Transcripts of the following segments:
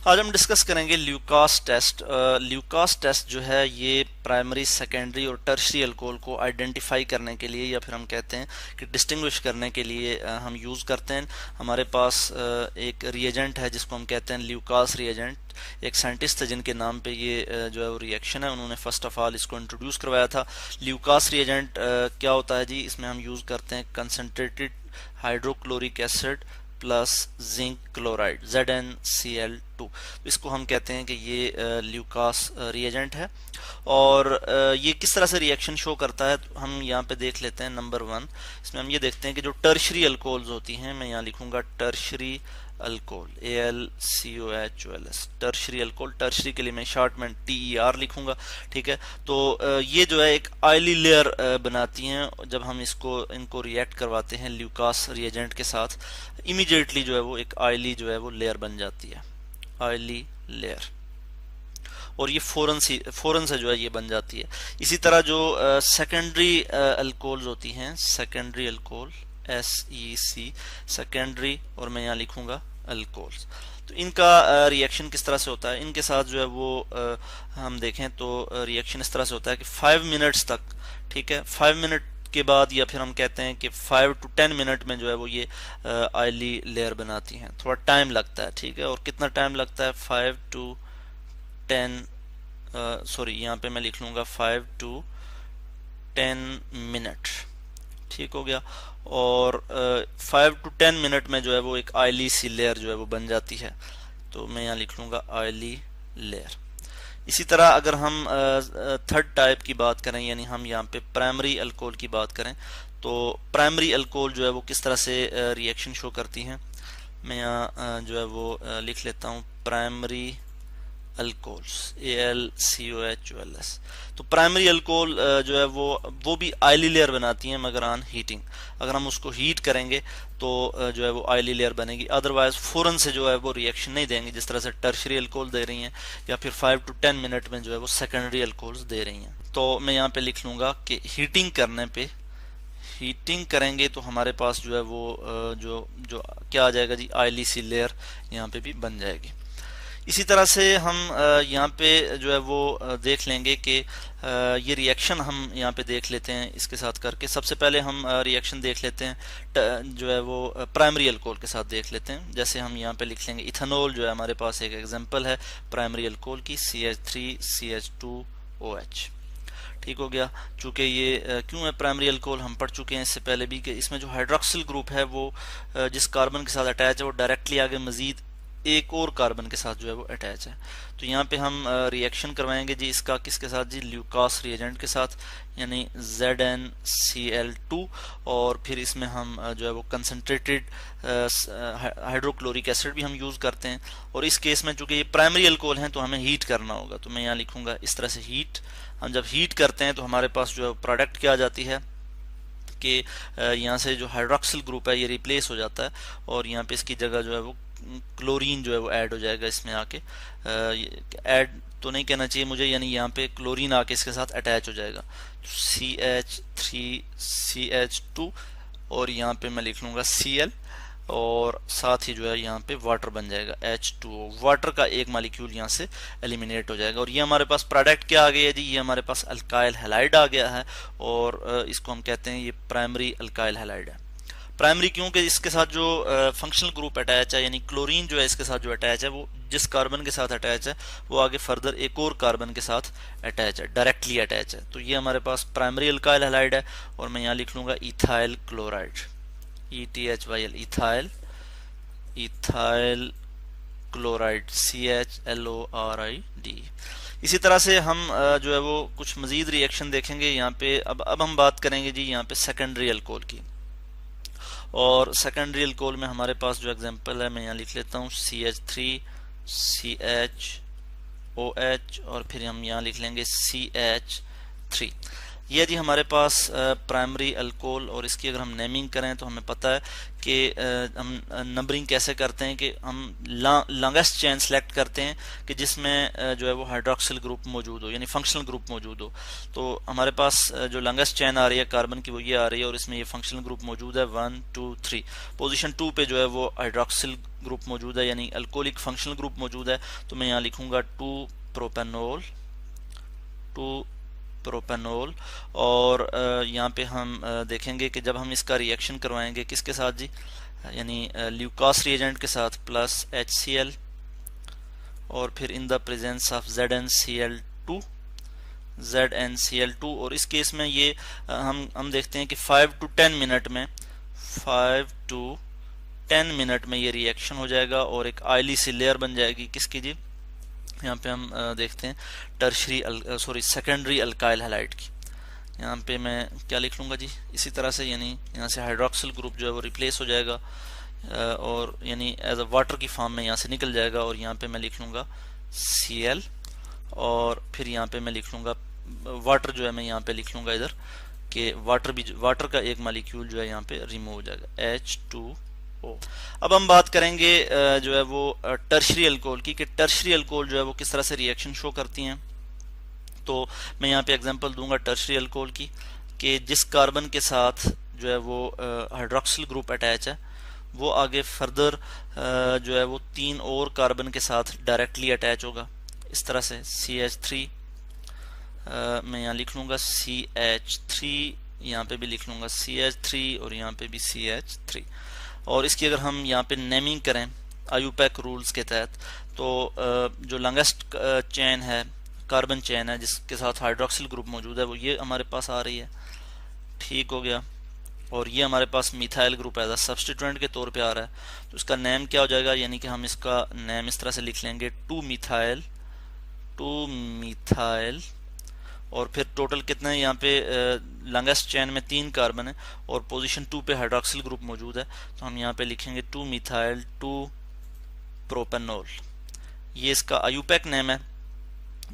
आज हम डिस्कस करेंगे ल्यूकास टेस्ट। ल्यूकास टेस्ट जो है ये प्राइमरी, सेकेंडरी और टर्शियरी अल्कोहल को आइडेंटिफाई करने के लिए, या फिर हम कहते हैं कि डिस्टिंग्विश करने के लिए हम यूज़ करते हैं। हमारे पास एक रिएजेंट है जिसको हम कहते हैं ल्यूकास रिएजेंट। एक साइंटिस्ट थे जिनके नाम पे ये जो है वो रिएक्शन है, उन्होंने फर्स्ट ऑफ ऑल इसको इंट्रोड्यूस करवाया था। ल्यूकास रिएजेंट क्या होता है जी? इसमें हम यूज़ करते हैं concentrated hydrochloric acid plus zinc chloride ZnCl2। इसको हम कहते हैं कि ये ल्यूकास रिएजेंट है। और ये किस तरह से रिएक्शन शो करता है तो हम यहाँ पे देख लेते हैं। नंबर 1, इसमें हम ये देखते हैं कि जो टर्शरी अल्कोहल्स होती हैं, मैं यहाँ लिखूंगा tertiary alcohol, AlCOHOLS, tertiary alcohol. Tertiary के लिए मैं शॉर्ट में TER लिखूंगा, ठीक है। तो ये जो है एक ऑयली लेयर बनाती हैं। जब हम इनको रिएक्ट करवाते हैं ल्यूकास रिएजेंट के साथ, इमीडिएटली जो है वो एक ऑयली जो है वो लेयर बन जाती है, ऑयली लेयर। और ये फौरन से जो है ये बन जाती है। इसी तरह जो सेकेंडरी अल्कोहल्स होती हैं, सेकेंडरी अल्कोहल SEC, सेकेंडरी, और मैं यहाँ लिखूंगा अल्कोहल्स। तो इनका रिएक्शन किस तरह से होता है? इनके साथ जो है वो हम देखें तो रिएक्शन इस तरह से होता है कि 5 मिनट्स तक, ठीक है, 5 मिनट के बाद, या फिर हम कहते हैं कि 5 to 10 मिनट में जो है वो ये ऑयली लेयर बनाती हैं। थोड़ा टाइम लगता है, ठीक है। और कितना टाइम लगता है? 5 to 10, सॉरी यहाँ पे मैं लिख लूँगा 5 to 10 मिनट, ठीक हो गया। और 5 to 10 मिनट में जो है वो एक ऑयली सी लेयर जो है वो बन जाती है। तो मैं यहाँ लिख लूँगा ऑयली लेयर। इसी तरह अगर हम थर्ड टाइप की बात करें, यानी हम यहाँ पे प्राइमरी अल्कोहल की बात करें, तो प्राइमरी अल्कोहल जो है वो किस तरह से रिएक्शन शो करती हैं, मैं यहाँ जो है वो लिख लेता हूँ प्राइमरी अल्कोहल्स, AlCOHOLS। तो प्राइमरी अल्कोहल जो है वो भी ऑयली लेयर बनाती हैं, मगर ऑन हीटिंग। अगर हम उसको हीट करेंगे तो जो है वो ऑयली लेयर बनेगी। अदरवाइज फौरन से जो है वो रिएक्शन नहीं देंगे, जिस तरह से टर्शरी अल्कोहल दे रही हैं, या फिर 5 to 10 मिनट में जो है वो सेकेंडरी अल्कोहल्स दे रही हैं। तो मैं यहाँ पे लिख लूँगा कि हीटिंग करने पे, हीटिंग करेंगे तो हमारे पास जो है वो जो जो क्या आ जाएगा जी, ऑयली सी लेयर यहाँ पे भी बन जाएगी। इसी तरह से हम यहाँ पे जो है वो देख लेंगे कि ये रिएक्शन हम यहाँ पे देख लेते हैं इसके साथ करके। सबसे पहले हम रिएक्शन देख लेते हैं जो है वो प्राइमरी अल्कोहल के साथ देख लेते हैं। जैसे हम यहाँ पे लिख लेंगे इथेनॉल, जो है हमारे पास एक एग्जांपल है प्राइमरी अल्कोहल की, CH3CH2OH, ठीक हो गया। चूंकि ये क्यों है प्राइमरी अल्कोहल, हम पढ़ चुके हैं इससे पहले भी कि इसमें जो हाइड्रोक्सिल ग्रुप है वो जिस कार्बन के साथ अटैच है वो डायरेक्टली आगे मजीद एक और कार्बन के साथ जो है वो अटैच है। तो यहाँ पे हम रिएक्शन करवाएंगे जी इसका किसके साथ जी, ल्यूकास रिएजेंट के साथ, यानी ZnCl2। और फिर इसमें हम जो है वो कंसनट्रेटेड हाइड्रोक्लोरिक एसिड भी हम यूज़ करते हैं। और इस केस में चूंकि ये प्राइमरी अल्कोहल हैं तो हमें हीट करना होगा। तो मैं यहाँ लिखूंगा इस तरह से हीट। हम जब हीट करते हैं तो हमारे पास जो है प्रोडक्ट क्या आ जाती है कि यहाँ से जो हाइड्रोक्सिल ग्रुप है ये रिप्लेस हो जाता है, और यहाँ पे इसकी जगह जो है वो क्लोरीन जो है वो ऐड हो जाएगा इसमें आके। ऐड तो नहीं कहना चाहिए मुझे, यानी यहाँ पे क्लोरीन आके इसके साथ अटैच हो जाएगा। CH3CH2, और यहाँ पे मैं लिख लूँगा Cl, और साथ ही जो है यहाँ पे वाटर बन जाएगा H2O। वाटर का एक मॉलिक्यूल यहाँ से एलिमिनेट हो जाएगा। और ये हमारे पास प्रोडक्ट क्या आ गया है जी, ये हमारे पास अल्काइल हैलाइड आ गया है, और इसको हम कहते हैं ये प्राइमरी अल्काइल हैलाइड है। प्राइमरी क्योंकि इसके साथ जो फंक्शनल ग्रुप अटैच है, यानी क्लोरीन जो है इसके साथ जो अटैच है, वो जिस कार्बन के साथ अटैच है वो आगे फर्दर एक और कार्बन के साथ अटैच है, डायरेक्टली अटैच है। तो ये हमारे पास प्राइमरी अल्काइल हैलाइड है। और मैं यहाँ लिख लूँगा ethyl chloride, ETHYL, ethyl chloride, CHLORID। इसी तरह से हम जो है वो कुछ मजीद रिएक्शन देखेंगे यहाँ पे। अब हम बात करेंगे जी यहाँ पे सेकेंडरी अल्कोहल की। और सेकेंडरी अल्कोहल में हमारे पास जो एग्जांपल है मैं यहाँ लिख लेता हूँ CH3CHOH, और फिर हम यहाँ लिख लेंगे CH3। ये जी हमारे पास प्राइमरी अल्कोहल, और इसकी अगर हम नेमिंग करें तो हमें पता है कि हम नंबरिंग कैसे करते हैं कि हम लॉन्गेस्ट चेन सेलेक्ट करते हैं कि जिसमें जो है वो हाइड्रोक्सिल ग्रुप मौजूद हो, यानी फंक्शनल ग्रुप मौजूद हो। तो हमारे पास जो लॉन्गेस्ट चेन आ रही है कार्बन की वो ये आ रही है, और इसमें ये फंक्शनल ग्रुप मौजूद है 1 2 3। पोजीशन 2 पे जो है वो हाइड्रोक्सिल ग्रुप मौजूद है, यानी अल्कोहलिक फंक्शनल ग्रुप मौजूद है। तो मैं यहाँ लिखूंगा 2 प्रोपेनॉल, 2 प्रोपेनॉल। और यहाँ पे हम देखेंगे कि जब हम इसका रिएक्शन करवाएंगे किसके साथ जी, यानी ल्यूकास रिएजेंट के साथ प्लस HCl, और फिर इन the presence of ZnCl2, ZnCl2। और इस केस में ये हम देखते हैं कि 5 to 10 मिनट में, 5 to 10 मिनट में ये रिएक्शन हो जाएगा और एक ऑयली सी लेयर बन जाएगी किसकी जी, यहाँ पे हम देखते हैं सेकेंडरी अल्काइल हैलाइड की। यहाँ पे मैं क्या लिख लूँगा जी, इसी तरह से, यानी यहाँ से हाइड्रोक्सिल ग्रुप जो है वो रिप्लेस हो जाएगा और यानी एज अ वाटर की फॉर्म में यहाँ से निकल जाएगा। और यहाँ पे मैं लिख लूँगा Cl, और फिर यहाँ पे मैं लिख लूँगा वाटर, जो है मैं यहाँ पे लिख लूँगा इधर कि वाटर का एक मालिक्यूल जो है यहाँ पे रिमूव हो जाएगा H2O। अब हम बात करेंगे जो है वो टर्शरी अल्कोहल की, कि टर्शरी अल्कोहल जो है वो किस तरह से रिएक्शन शो करती हैं। तो मैं यहाँ पे एग्जांपल दूंगा टर्शरी अल्कोहल की, कि जिस कार्बन के साथ जो है वो हाइड्रोक्सिल ग्रुप अटैच है वो आगे फर्दर जो है वो 3 और कार्बन के साथ डायरेक्टली अटैच होगा इस तरह से CH3। मैं यहाँ लिख लूँगा CH3, यहाँ पे भी लिख लूँगा CH3, और यहाँ पे भी CH3। और इसकी अगर हम यहाँ पे नेमिंग करें आयूपैक रूल्स के तहत, तो जो लॉन्गेस्ट चेन है, कार्बन चेन है जिसके साथ हाइड्रोक्सिल ग्रुप मौजूद है, वो ये हमारे पास आ रही है, ठीक हो गया। और ये हमारे पास मिथाइल ग्रुप एज सब्स्टिट्यूएंट के तौर पे आ रहा है, तो इसका नेम क्या हो जाएगा, यानी कि हम इसका नेम इस तरह से लिख लेंगे 2 मिथाइल। और फिर टोटल कितने हैं यहाँ पे, लॉन्गेस्ट चेन में 3 कार्बन है और पोजीशन 2 पे हाइड्रोक्सिल ग्रुप मौजूद है, तो हम यहाँ पे लिखेंगे 2 मिथाइल 2 प्रोपेनॉल। ये इसका आयूपैक नेम है।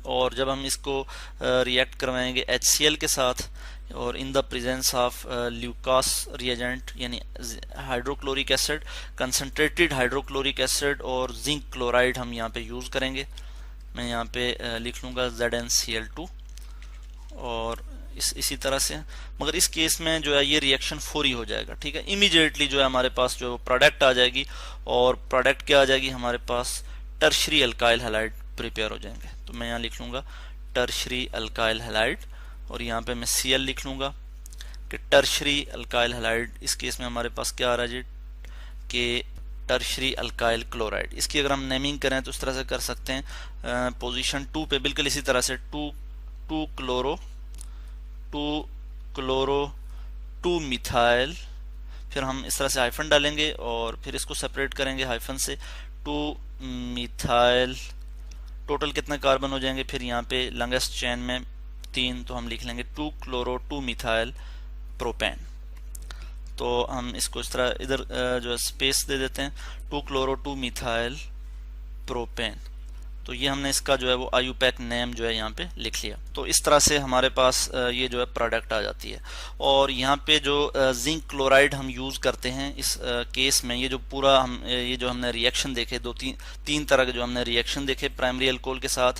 और जब हम इसको रिएक्ट करवाएंगे HCl के साथ और in the presence of Lucas reagent, यानी hydrochloric acid, concentrated hydrochloric acid और जिंक क्लोराइड हम यहाँ पे यूज़ करेंगे। मैं यहाँ पे लिख लूँगा ZnCl2, और इसी तरह से, मगर इस केस में जो है ये रिएक्शन फौरी हो जाएगा, ठीक है। इमीडिएटली जो है हमारे पास जो प्रोडक्ट आ जाएगी, और प्रोडक्ट क्या आ जाएगी, हमारे पास टर्शरी अल्काइल हैलाइड प्रिपेयर हो जाएंगे। तो मैं यहाँ लिख लूँगा टर्शरी अल्काइल हैलाइड, और यहाँ पे मैं Cl लिख लूँगा कि टर्शरी अल्काइल हैलाइड। इस केस में हमारे पास क्या आ रहा है जी, कि टर्शरी अल्काइल क्लोराइड। इसकी अगर हम नेमिंग करें तो इस तरह से कर सकते हैं, पोजीशन 2 पे बिल्कुल इसी तरह से 2 क्लोरो 2 मिथाइल, फिर हम इस तरह से हाइफन डालेंगे और फिर इसको सेपरेट करेंगे हाइफन से, 2 मिथाइल। टोटल कितने कार्बन हो जाएंगे, फिर यहाँ पे लॉन्गेस्ट चेन में 3, तो हम लिख लेंगे 2 क्लोरो 2 मिथाइल प्रोपेन। तो हम इसको इस तरह इधर जो है स्पेस दे देते हैं, 2 क्लोरो 2 मिथाइल प्रोपेन। तो ये हमने इसका जो है वो आयूपैक नेम जो है यहाँ पे लिख लिया। तो इस तरह से हमारे पास ये जो है प्रोडक्ट आ जाती है। और यहाँ पे जो जिंक क्लोराइड हम यूज़ करते हैं इस केस में, ये जो पूरा ये जो हमने रिएक्शन देखे, तीन तरह के जो हमने रिएक्शन देखे, प्राइमरी अल्कोहल के साथ,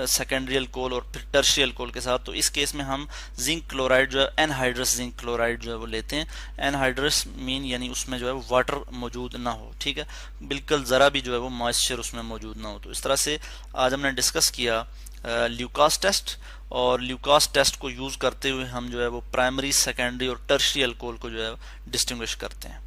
सेकेंडरी अल्कोहल और फिर टर्शियरी अल्कोहल के साथ, तो इस केस में हम जिंक क्लोराइड जो है एनहाइड्रस जिंक क्लोराइड जो है वो लेते हैं। एनहाइड्रस मीन यानी उसमें जो है वो वाटर मौजूद ना हो, ठीक है, बिल्कुल ज़रा भी जो है वो मॉइस्चर उसमें मौजूद ना हो। तो इस तरह से आज हमने डिस्कस किया ल्यूकास टेस्ट, और ल्यूकास टेस्ट को यूज़ करते हुए हम जो है वो प्राइमरी, सेकेंडरी और टर्शियरी अल्कोहल को जो है डिस्टिंग्विश करते हैं।